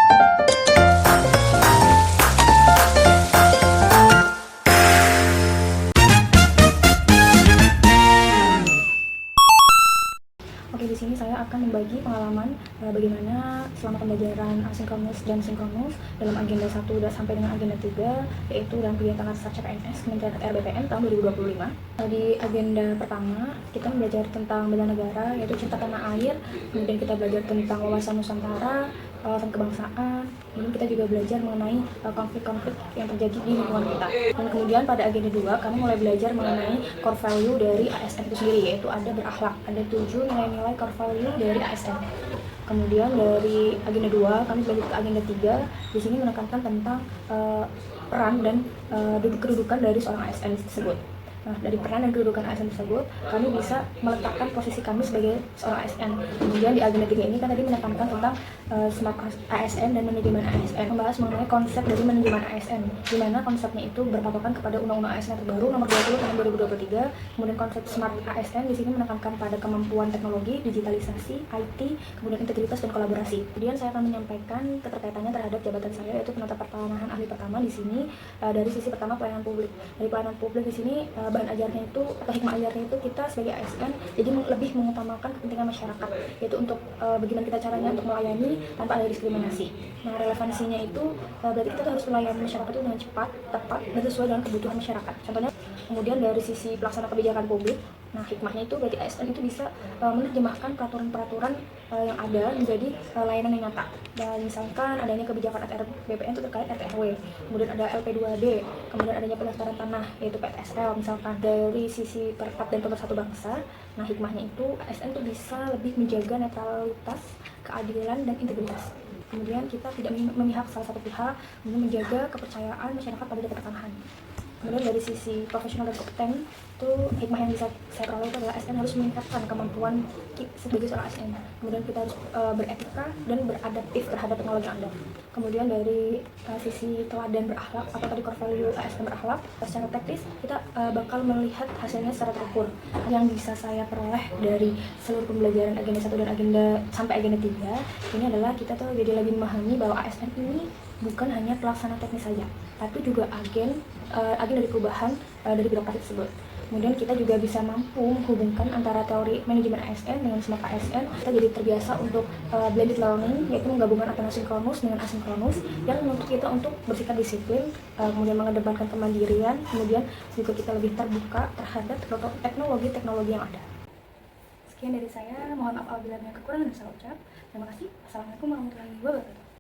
Oke, di sini saya akan membagi pengalaman bagaimana selama pembelajaran asinkronus dan sinkronus dalam agenda 1 dan sampai dengan agenda 3, yaitu dalam kegiatan Latsar CPNS Kementerian RBPN tahun 2025. Di agenda pertama, kita belajar tentang bela negara, yaitu cinta tanah air, kemudian kita belajar tentang wawasan Nusantara, wawasan kebangsaan, kemudian kita juga belajar mengenai konflik-konflik yang terjadi di lingkungan kita. Dan kemudian pada agenda 2, kami mulai belajar mengenai core value dari ASN itu sendiri, yaitu ada berakhlak, ada 7 nilai-nilai core value dari ASN. Kemudian dari agenda 2, kami belajar ke agenda 3, di sini menekankan tentang peran dan kedudukan dari seorang ASN tersebut. Nah, dari peran dan kedudukan ASN tersebut, kami bisa meletakkan posisi kami sebagai seorang ASN. Kemudian di agenda 3 ini kan tadi menekankan tentang smart ASN dan manajemen ASN, membahas mengenai konsep dari manajemen ASN, di mana konsepnya itu berpatokan kepada Undang-Undang ASN yang terbaru nomor 20 tahun 2023. Kemudian konsep smart ASN di sini menekankan pada kemampuan teknologi, digitalisasi, IT, kemudian integritas dan kolaborasi. Kemudian saya akan menyampaikan keterkaitannya terhadap jabatan saya, yaitu penata pertanahan ahli pertama di sini. Dari sisi pertama pelayanan publik. Dari pelayanan publik di sini bahan ajarnya itu atau hikmah ajarnya itu kita sebagai ASN jadi lebih mengutamakan kepentingan masyarakat, yaitu untuk bagaimana kita caranya untuk melayani tanpa ada diskriminasi. Nah, relevansinya itu berarti kita harus melayani masyarakat itu dengan cepat, tepat, dan sesuai dengan kebutuhan masyarakat. Contohnya, kemudian dari sisi pelaksana kebijakan publik, nah hikmahnya itu berarti ASN itu bisa menerjemahkan peraturan-peraturan yang ada menjadi layanan yang nyata. Dan misalkan adanya kebijakan RBPN itu terkait RT/RW, kemudian ada LP2D, kemudian adanya pendaftaran tanah yaitu PTSL. Misalkan dari sisi Perkap dan Pemersatu Bangsa, nah hikmahnya itu ASN itu bisa lebih menjaga netralitas, keadilan, dan integritas. Kemudian kita tidak memihak salah satu pihak, kemudian menjaga kepercayaan masyarakat pada jabatan pertanahan. Kemudian dari sisi profesional dan kompeten, itu hikmah yang bisa saya peroleh itu adalah ASN harus meningkatkan kemampuan sebagai seorang ASN. Kemudian kita harus beretika dan beradaptif terhadap teknologi yang ada. Kemudian dari sisi teladan berakhlak atau tadi core value ASN berakhlak, secara teknis kita bakal melihat hasilnya secara terukur. Yang bisa saya peroleh dari seluruh pembelajaran agenda 1 dan agenda sampai agenda 3, ini adalah kita tuh jadi lebih memahami bahwa ASN ini bukan hanya pelaksana teknis saja, tapi juga agen dari perubahan dari birokrasi tersebut. Kemudian kita juga bisa mampu menghubungkan antara teori manajemen ASN dengan smart ASN. Kita jadi terbiasa untuk blended learning, yaitu menggabungkan antara sinkronus dengan asinkronus yang menuntut kita untuk bersikap disiplin, kemudian mengedepankan kemandirian, kemudian juga kita lebih terbuka terhadap teknologi-teknologi yang ada. Sekian dari saya, mohon maaf apabila ada kekurangan dan salah ucap. Terima kasih. Assalamualaikum warahmatullahi wabarakatuh.